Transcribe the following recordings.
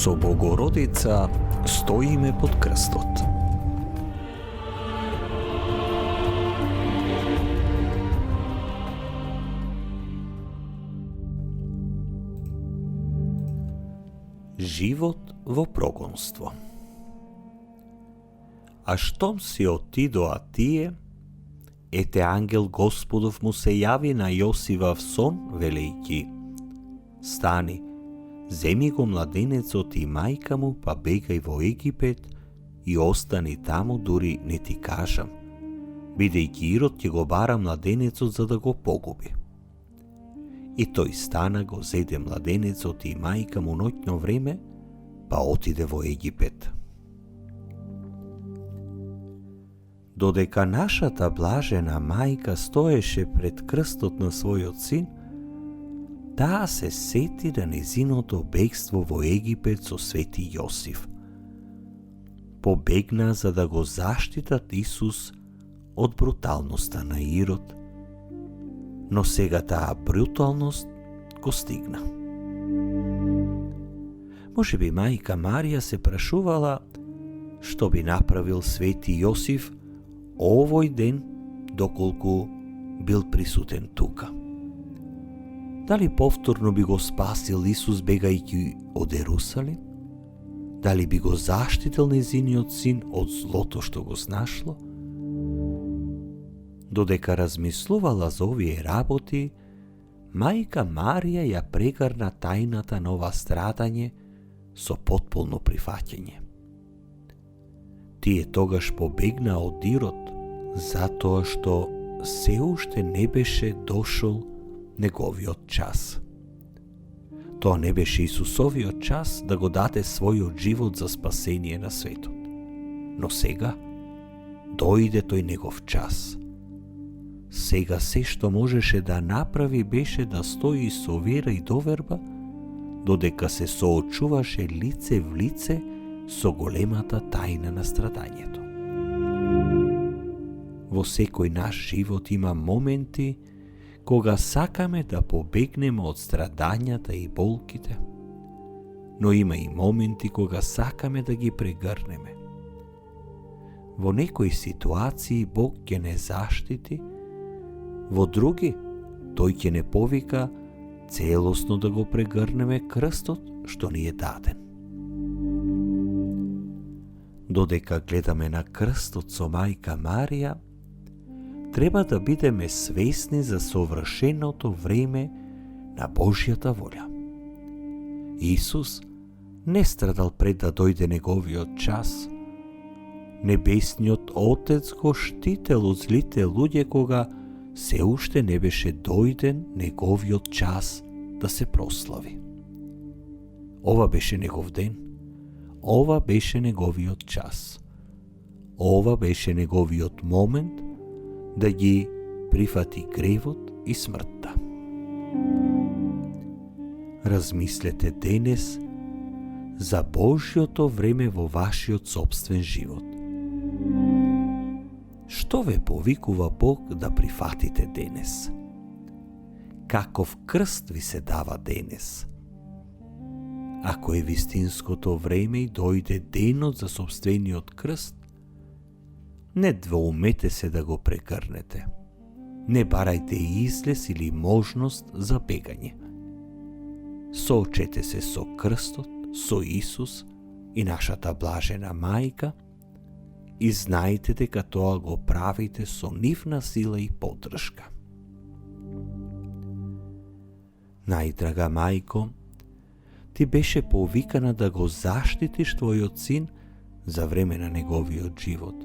Со Богородица стоиме под крстот. Живот во прогонство. А штом си отидоа тие, ете ангел Господов му се јави на Јосиф в сон, велејќи: стани, земи го младенецот и мајка му, па бегај во Египет и остани таму, дури не ти кажам, бидејќи Ирод ќе го бара младенецот за да го погуби. И тој стана, го зеде младенецот и мајка му ноќно време, па отиде во Египет. Додека нашата блажена мајка стоеше пред крстот на својот син, таа се сети на незиното бегство во Египет со свети Јосиф. Побегна за да го заштитат Исус од бруталноста на Ирод, но сега таа бруталност го стигна. Може би мајка Марија се прашувала што би направил свети Јосиф овој ден доколку бил присутен тука. Дали повторно би го спасил Исус бегајќи од Ерусалим? Дали би го заштитил незиниот син од злото што го снашло? Додека размислувала за овие работи, мајка Марија ја прегрна тајната на ова страдање со потполно прифаќање. Тие тогаш побегна од Ирод, затоа што се уште не беше дошол неговиот час. Тоа не беше Исусовиот час да го даде својот живот за спасение на светот. Но сега дојде тој негов час. Сега се што можеше да направи беше да стои со вера и доверба, додека се соочуваше лице в лице со големата тајна на страдањето. Во секој наш живот има моменти кога сакаме да побегнеме од страдањата и болките, но има и моменти кога сакаме да ги прегрнеме. Во некои ситуации Бог ќе не заштити, во други тој ќе не повика целосно да го прегрнеме крстот што ни е даден. Додека гледаме на крстот со мајка Марија, треба да бидеме свесни за совршеното време на Божјата волја. Исус не страдал пред да дојде неговиот час. Небесниот Отец го штител од злите луѓе кога се уште не беше дојден неговиот час да се прослави. Ова беше негов ден. Ова беше неговиот час. Ова беше неговиот момент да ги прифати гревот и смртта. Размислете денес за Божјото време во вашиот собствен живот. Што ве повикува Бог да прифатите денес? Каков крст ви се дава денес? Ако е вистинското време и дојде денот за собствениот крст, не двоумете се да го прегрнете. Не барајте излез или можност за бегање. Соочете се со крстот, со Исус и нашата блажена мајка и знајте дека тоа го правите со нивна сила и поддршка. Најдрага мајко, ти беше повикана да го заштитиш твојот син за време на неговиот живот.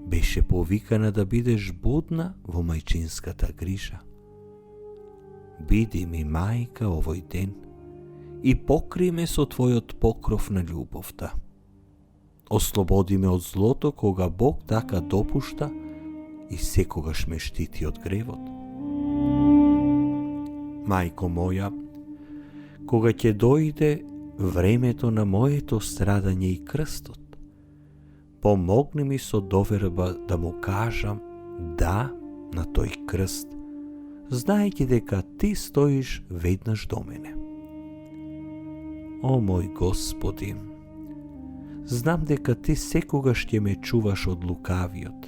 Беше повикана да бидеш будна во мајчинската грижа. Биди ми мајка овој ден и покри ме со твојот покров на љубовта. Ослободи ме од злото кога Бог така допушта и секогаш ме штити од гревот. Мајко моја, кога ќе дојде времето на моето страдање и крстот, помогни ми со доверба да му кажам да на тој крст, знаејќи дека ти стоиш веднаш до мене. О мој Господи, знам дека Ти секогаш ќе ме чуваш од лукавиот.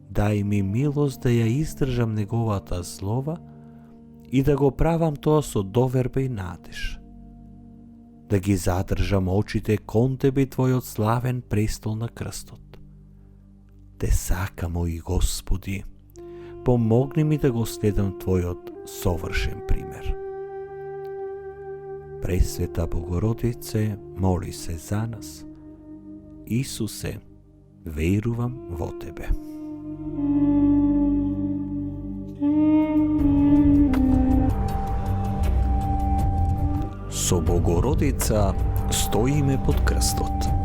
Дај ми милост да ја издржам неговата злова и да го правам тоа со доверба и надеж. Да ги задржам очите кон Тебе и Твојот славен престол на крстот. Те сакам, мој Господи, помогни ми да го следам Твојот совршен пример. Пресвета Богородице, моли се за нас. Исусе, верувам во Тебе. Со Богородица стоиме под крстот.